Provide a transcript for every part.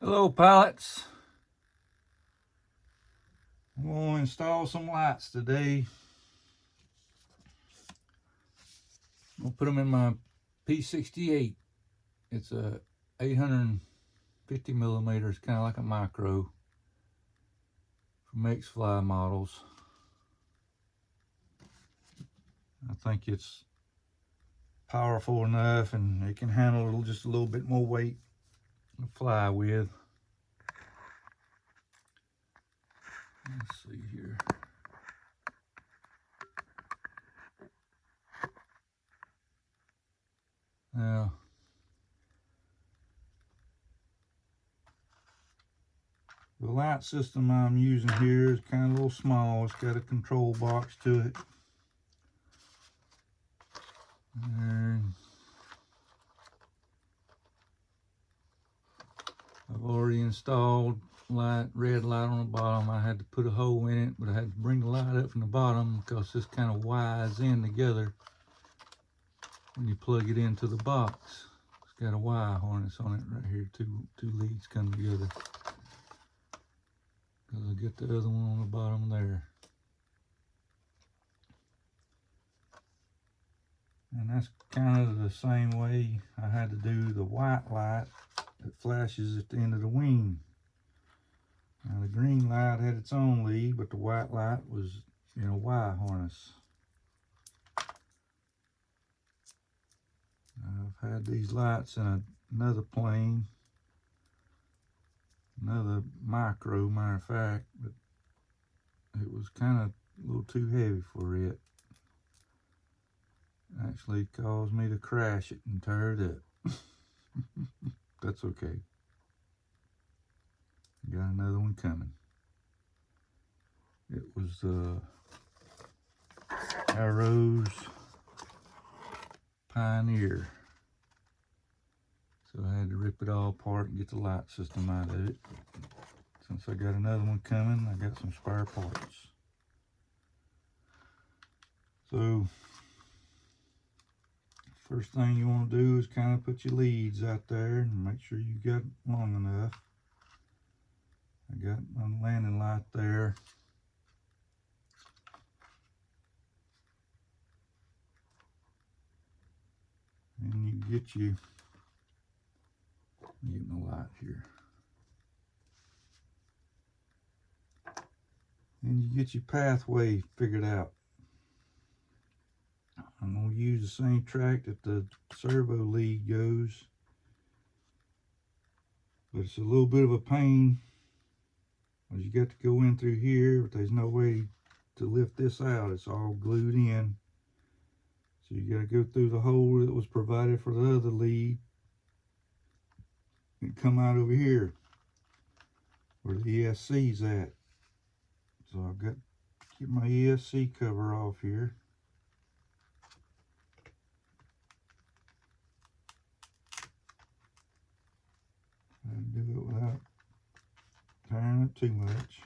Hello pilots. I'm going to install some lights today. I'm going to put them in my P68. It's a 850 millimeters, kind of like a micro from X-Fly models. I think it's powerful enough and it can handle just a little bit more weight to fly with. Let's see here. Now, the light system I'm using here is kind of a little small. It's got a control box to it. And I've already installed red light on the bottom. I had to put a hole in it, but I had to bring the light up from the bottom because this kind of wires in together when you plug it into the box. It's got a wire harness on it right here. Two leads come together. Because I get the other one on the bottom there. And that's kind of the same way I had to do the white light that flashes at the end of the wing. Now the green light had its own lead, but the white light was in a wire harness. I've had these lights in another plane, another micro, matter of fact, but it was kind of a little too heavy for it. Actually caused me to crash it and tear it up. That's okay. Got another one coming. It was Arrow's Pioneer. So I had to rip it all apart and get the light system out of it. Since I got another one coming, I got some spare parts. So first thing you want to do is kind of put your leads out there and make sure you got long enough. I got my landing light there. And you get my light here. And you get your pathway figured out. I'm going to use the same track that the servo lead goes. But it's a little bit of a pain. Because you got to go in through here, but there's no way to lift this out. It's all glued in. So you got to go through the hole that was provided for the other lead and come out over here where the ESC's at. So I've got to get my ESC cover off here. And do it without tearing it too much.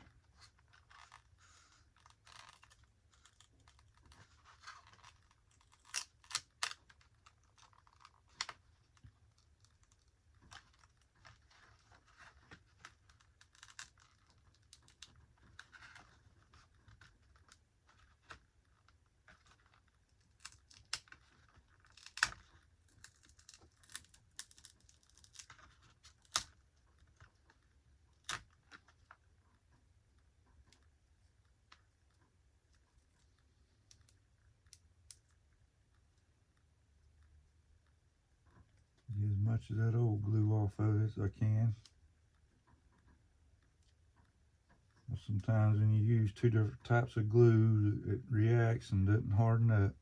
Get as much of that old glue off of it as I can. Sometimes when you use two different types of glue, it reacts and doesn't harden up.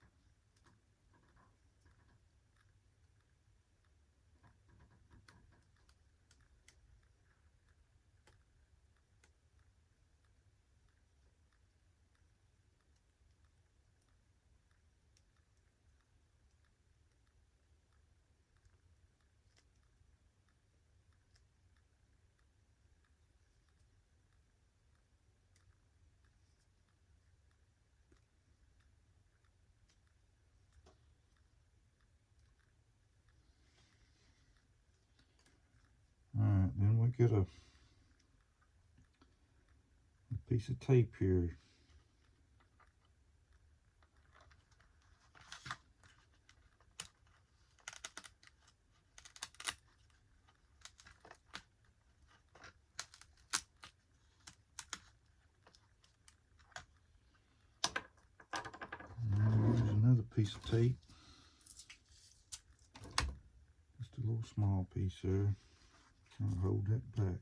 we get a piece of tape here. Here's another piece of tape. Just a little small piece there. Kind of hold that back.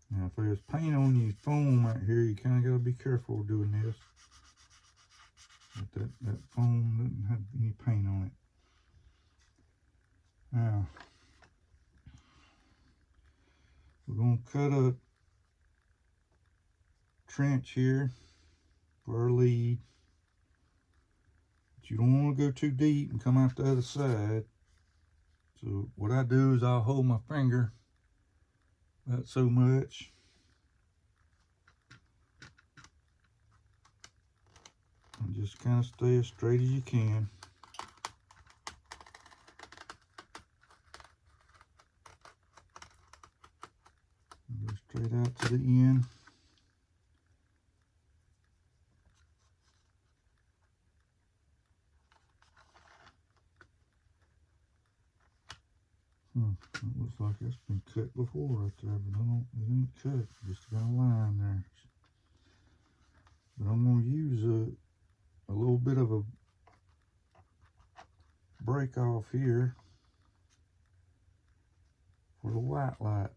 Now, if there's paint on your foam right here, you kind of got to be careful doing this. But that foam doesn't have any paint on it. Now, we're going to cut a trench here for our lead. But you don't want to go too deep and come out the other side. So what I do is I'll hold my finger about so much. And just kind of stay as straight as you can. Go straight out to the end. It looks like that's been cut before right there, but it ain't cut. Just got a line there. But I'm going to use a little bit of a break off here for the white light.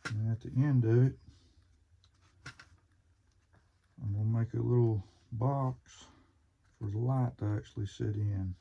And at the end of it, I'm going to make a little box for the light to actually sit in.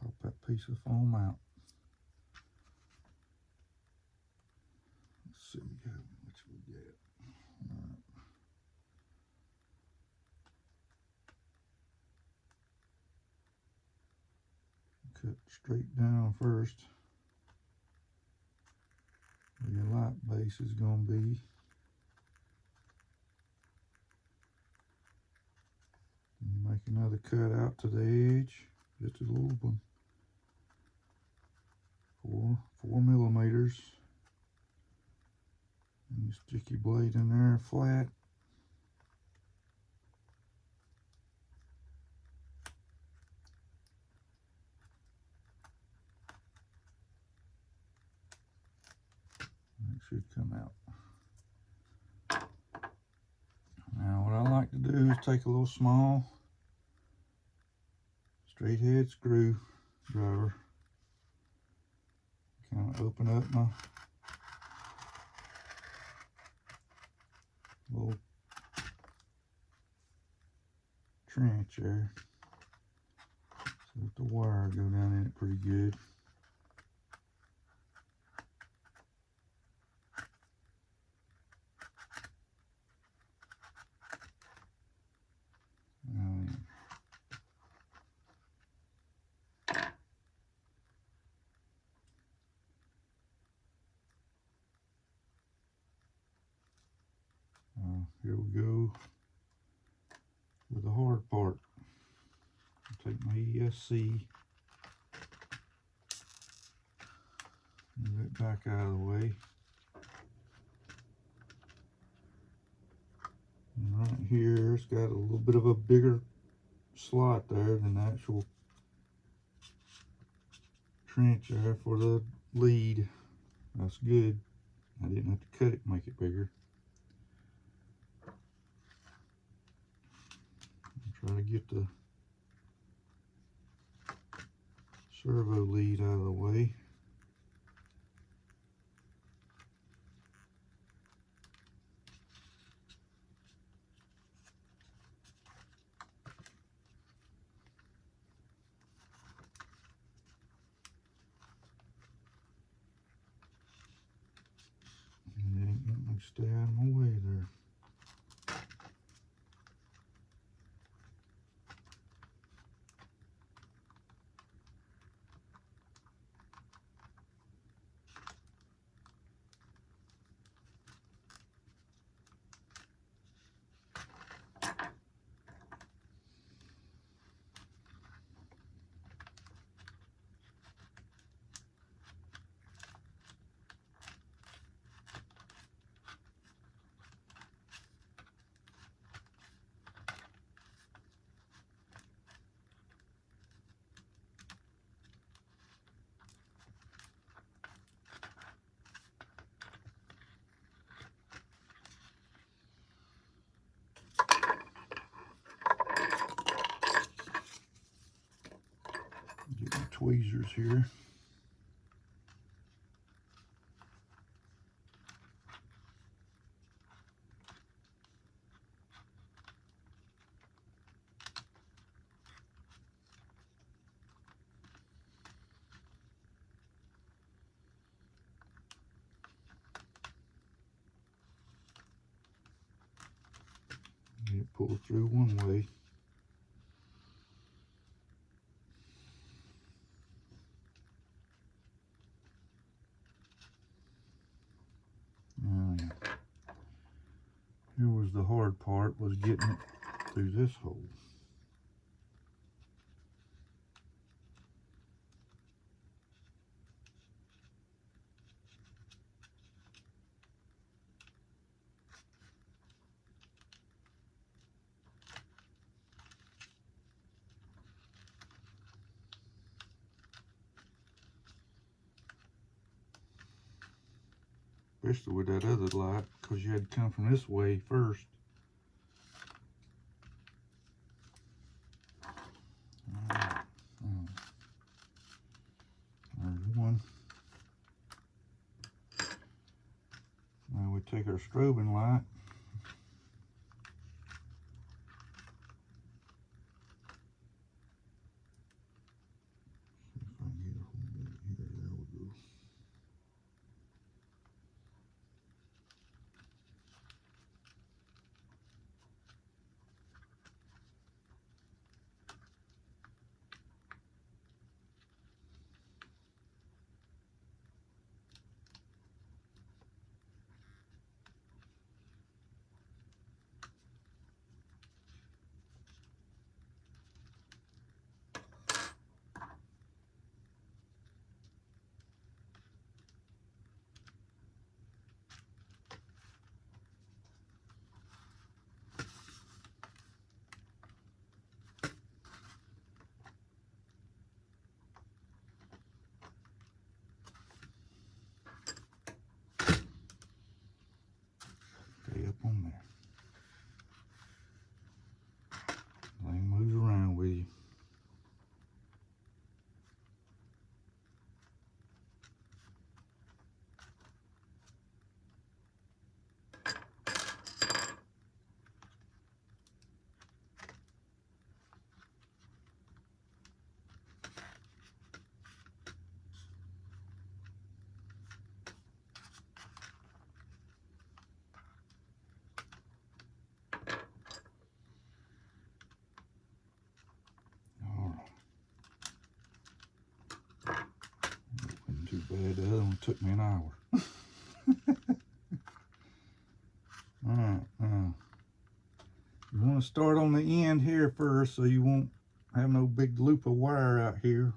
Pop that piece of foam out. Let's see which we get. All right. Cut straight down first where your light base is going to be. And you make another cut out to the edge, just a little one. 4 millimeters. And you stick your blade in there flat. It should come out. Now what I like to do is take a little small straight head screwdriver. Kind of open up my little trench there. So let the wire go down in it pretty good. Here we go with the hard part. I'll take my ESC, move it back out of the way. And right here, it's got a little bit of a bigger slot there than the actual trench there for the lead. That's good. I didn't have to cut it, make it bigger. Try to get the servo lead out of the way. stay out of my way there. Get my tweezers here. Get it pulled through one way. Oh, yeah. Here was the hard part, was getting it through this hole. Especially with that other light, because you had to come from this way first. There's one. Now we take our strobing light. See if I can get a hold of it here. There we go. Stay up on there. Thing moves around with you. Too bad, the other one took me an hour. Alright, you want to start on the end here first so you won't have no big loop of wire out here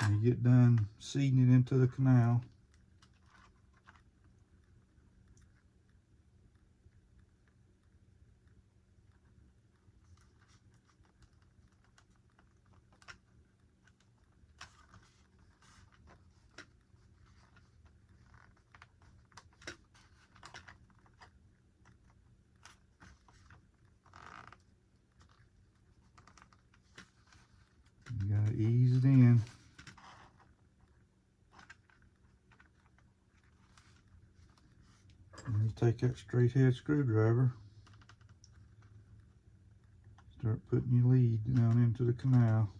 when you get done seeding it into the canal. You gotta ease it in. And you take that straight head screwdriver, start putting your lead down into the canal.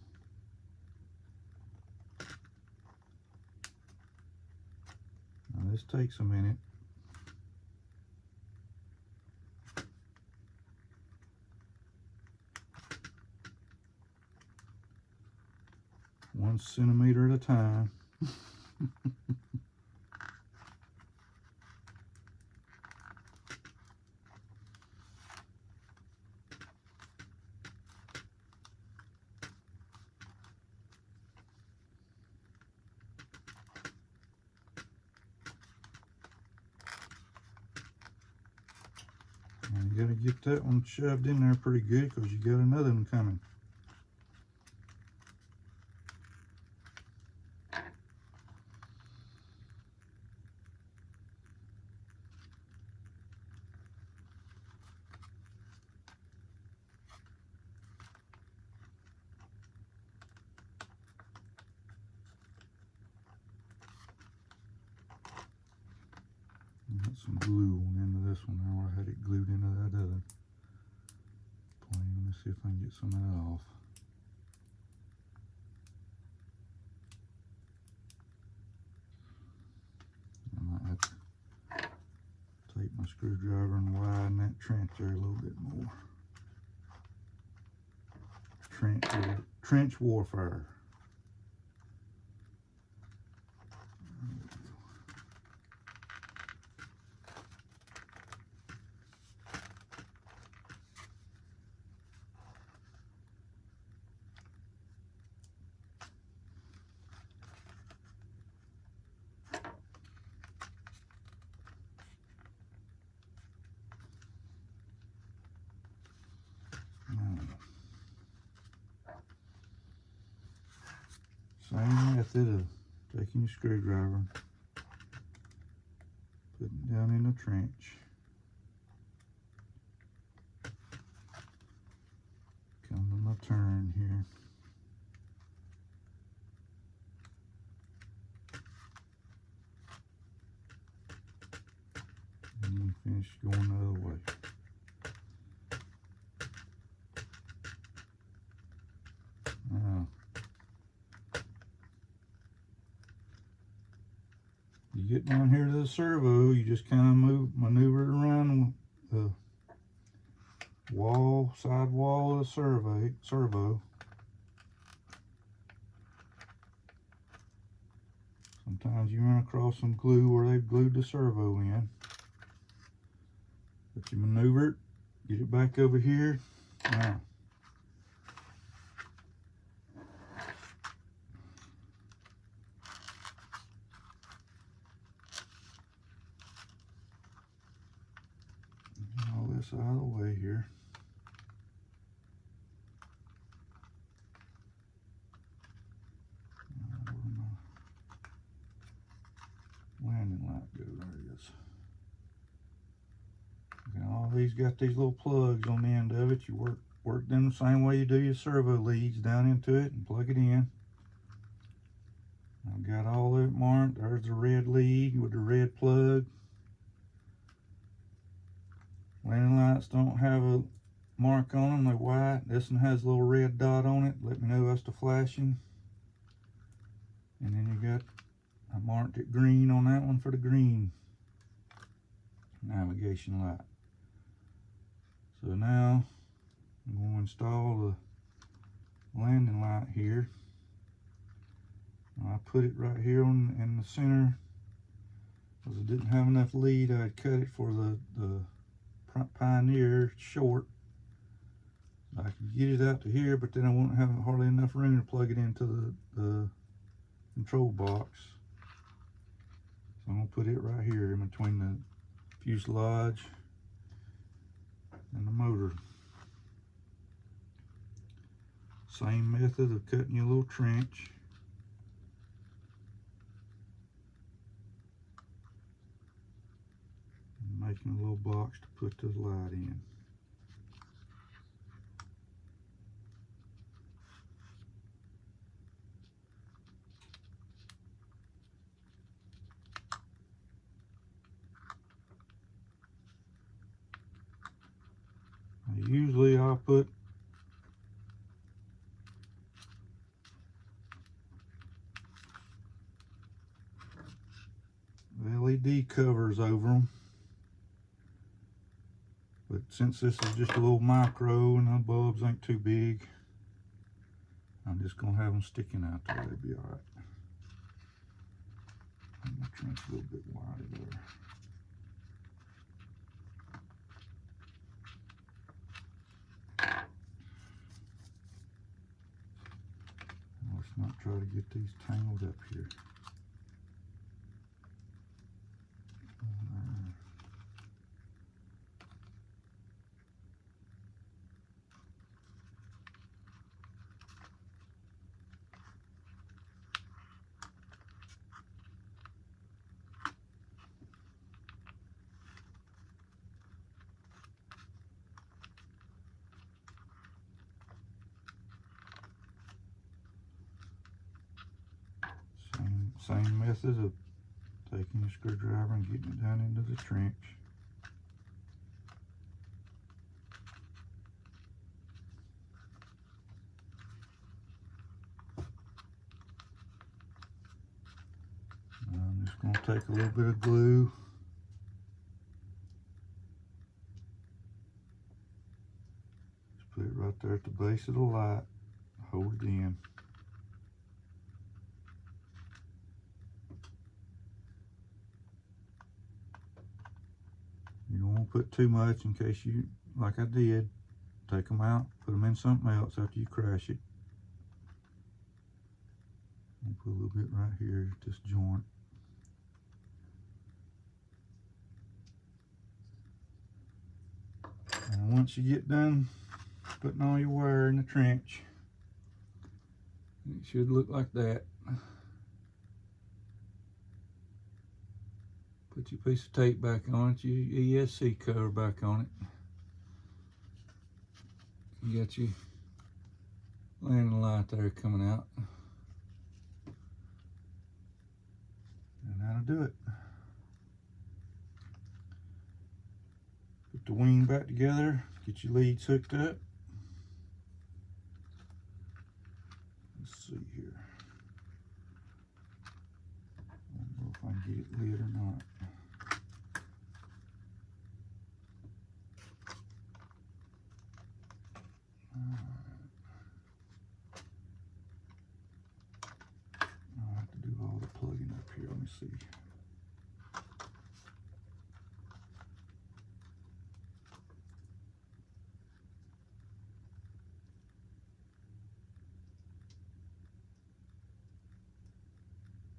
Now this takes a minute. 1 centimeter at a time. And you gotta get that one shoved in there pretty good because you got another one coming. Got some glue on the end of this one now. I had it glued into that other plane. Let me see if I can get some of that off. I might have to take my screwdriver and widen that trench there a little bit more. Trench warfare. Same method of taking your screwdriver, putting it down in the trench, come to my turn here, and then finish going the other way. Now, you get down here to the servo, you just kind of maneuver it around the side wall of the servo. Sometimes you run across some glue where they've glued the servo in. But you maneuver it, get it back over here. Now, all this out of the way here. Where my landing light go? There it is. And all these got these little plugs on the end of it. You work them the same way you do your servo leads, down into it and plug it in. I've got all of it marked. There's the red lead with the red plug. Landing lights don't have a mark on them, they're white. This one has a little red dot on it. Let me know that's the flashing. And then you got, I marked it green on that one for the green navigation light. So now I'm going to install the landing light here. I put it right here in the center because I didn't have enough lead. I had cut it for the Pioneer short. I could get it out to here, but then I won't have hardly enough room to plug it into the control box. So I'm going to put it right here in between the fuselage and the motor. Same method of cutting your little trench. And making a little box to put the light in. Usually I'll put LED covers over them, but since this is just a little micro and the bulbs ain't too big, I'm just gonna have them sticking out there, they'll be all right. And my trench a little bit wider there. Let's not try to get these tangled up here. Same method of taking a screwdriver and getting it down into the trench. I'm just going to take a little bit of glue. Just put it right there at the base of the light. Hold it in. You don't want to put too much in case you, like I did, take them out, put them in something else after you crash it. I'll put a little bit right here at this joint. And once you get done putting all your wire in the trench, it should look like that. Put your piece of tape back on it, your ESC cover back on it. You got your landing light there coming out. And that'll do it. Put the wing back together, get your leads hooked up. Let's see here. I don't know if I can get it lit or not. I'll have to do all the plugging up here. Let me see.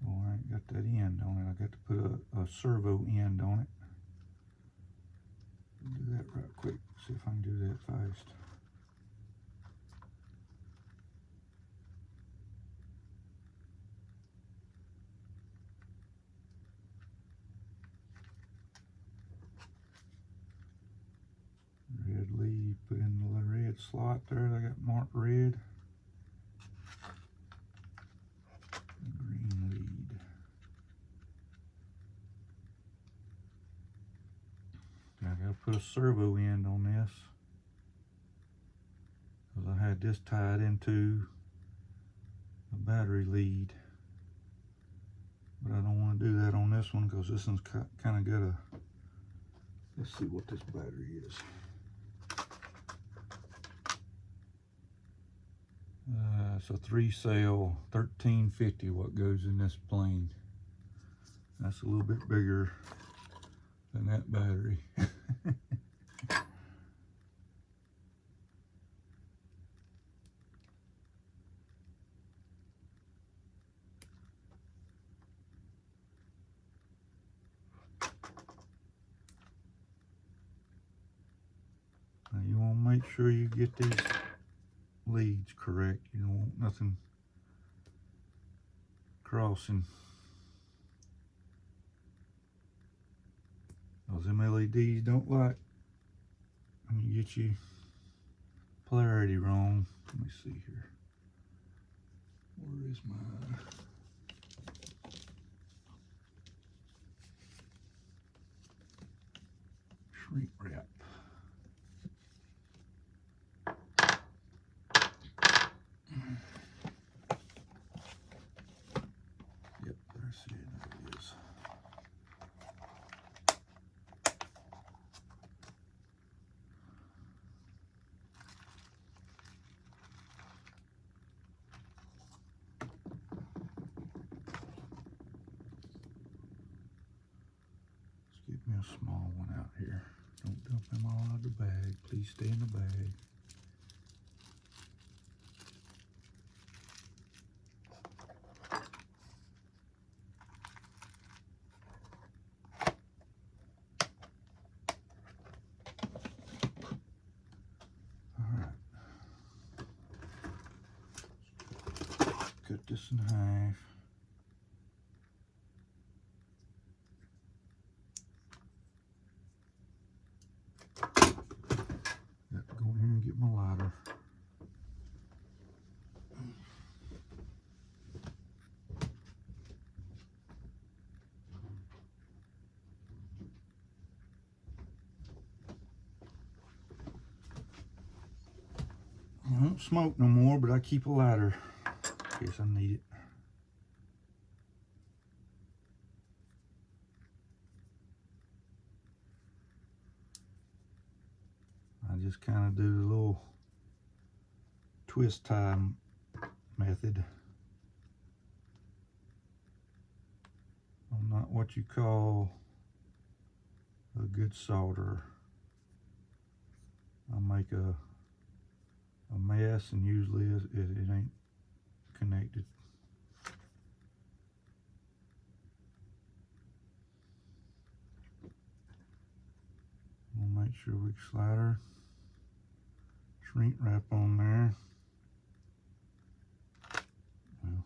Oh, I ain't got that end on it. I got to put a servo end on it. Do that right quick. See if I can do that fast. Red lead, put in the little red slot there. I got marked red. Green lead. I gotta put a servo end on this because I had this tied into a battery lead, but I don't want to do that on this one because this one's kind of got a, let's see what this battery is. It's a 3-cell 1350 what goes in this plane. That's a little bit bigger than that battery. Now you want to make sure you get these leads correct. You don't want nothing crossing. Those LEDs don't like when you get your polarity wrong. Let me see here. Where is my shrink wrap? Yep, there's it. There it is. a small one out here. Don't dump them all out of the bag. Please stay in the bag. Cut this in half. Got to go in here and get my lighter. I don't smoke no more, but I keep a lighter in case I need it. I just kind of do the little twist tie method. I'm not what you call a good solderer. I make a mess, and usually it ain't connected. We'll make sure we slide our shrink wrap on there. Well,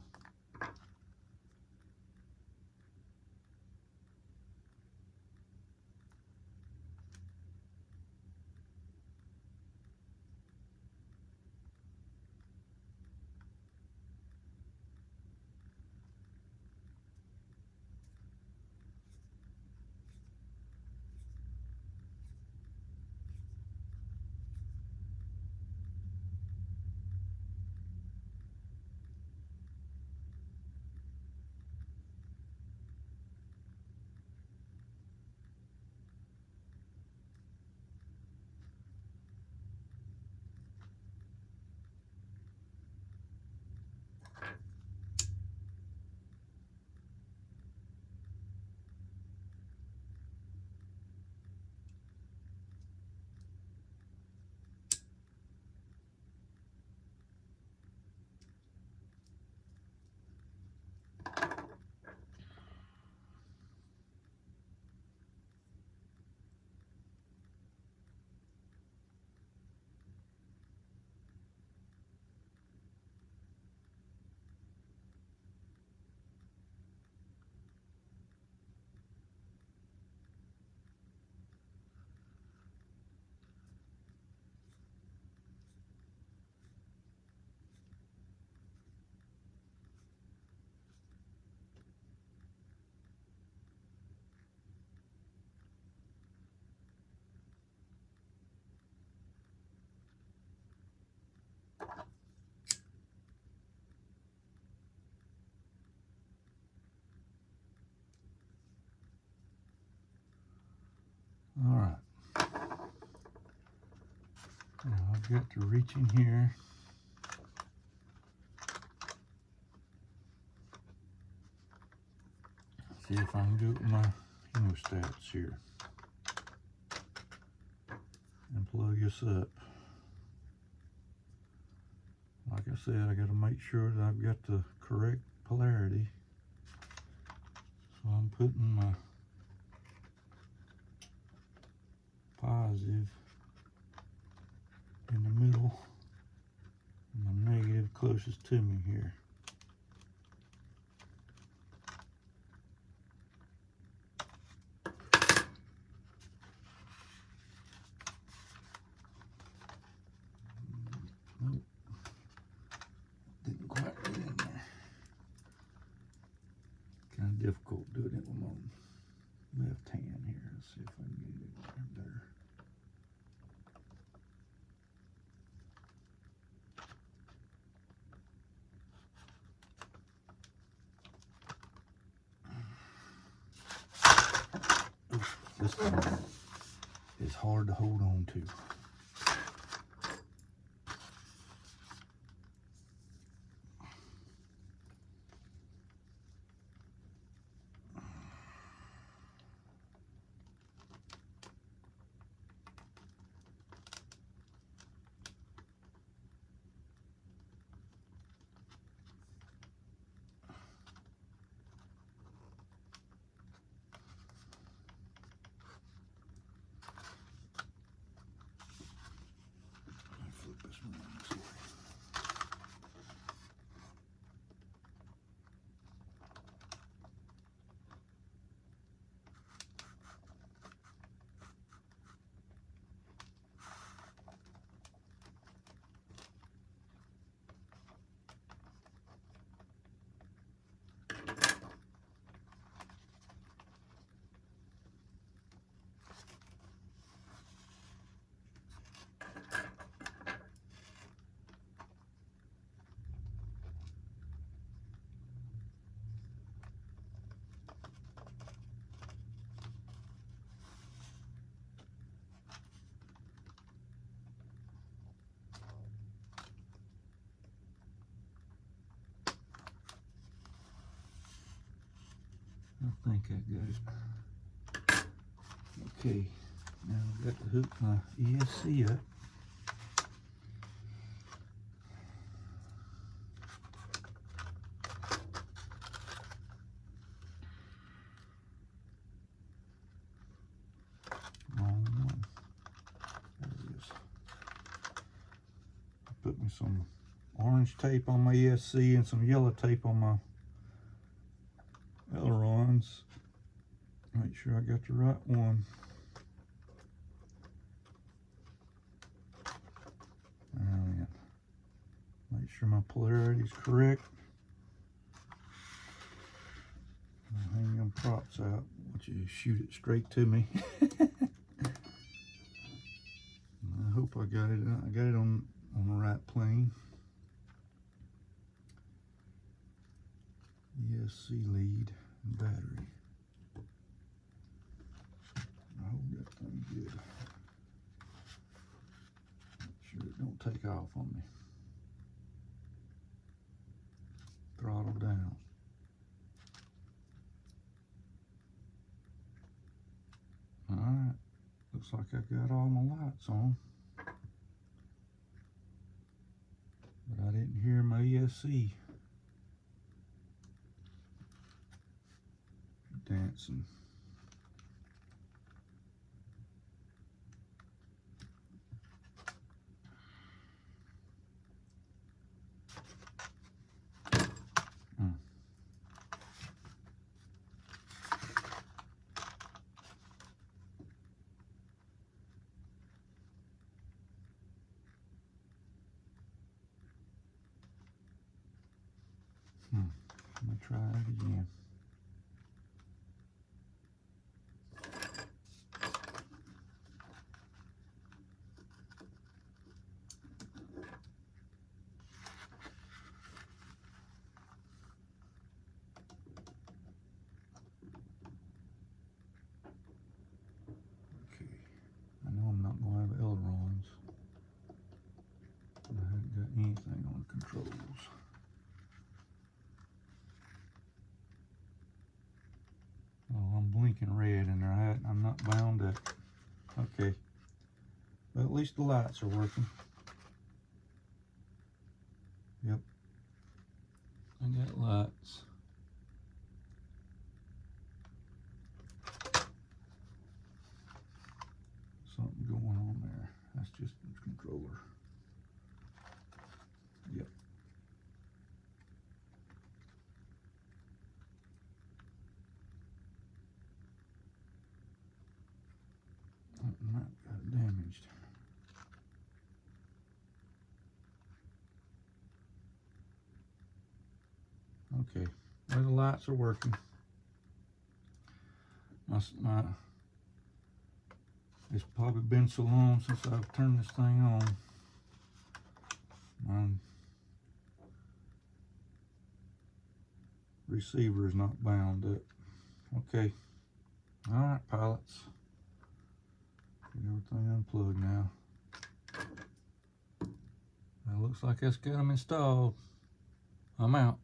all right. Now I've got to reach in here. See if I can do it with my hemostats here. And plug this up. Like I said, I got to make sure that I've got the correct polarity. So I'm putting my positive in the middle and my negative closest to me here. Nope. Didn't quite get in there. Kind of difficult doing it with my left hand here. Let's see if I can get it in there better. This thing is hard to hold on to. I think I got it. Okay, now I've got to hook my ESC up. Wrong one. There it is. Put me some orange tape on my ESC and some yellow tape on my ailerons. Make sure I got the right one. And make sure my polarity is correct. I'll hang them props out. Want you to shoot it straight to me. I hope I got it. I got it on the right plane. ESC lead and battery. I hope that thing good. Make sure it don't take off on me. Throttle down. Alright, looks like I got all my lights on. But I didn't hear my ESC dancing. Let me try it again. Okay, I know I'm not going to have ailerons. I haven't got anything on the controls. Oh, I'm blinking red in there. I'm not bound up. Okay. But at least the lights are working. Yep. I got lights. Something going on there. That's just the controller. Yep. That got damaged. Okay, well, the lights are working. It's probably been so long since I've turned this thing on. My receiver is not bound up. Okay, all right, pilots. Get everything unplugged now. It looks like that's got them installed. I'm out.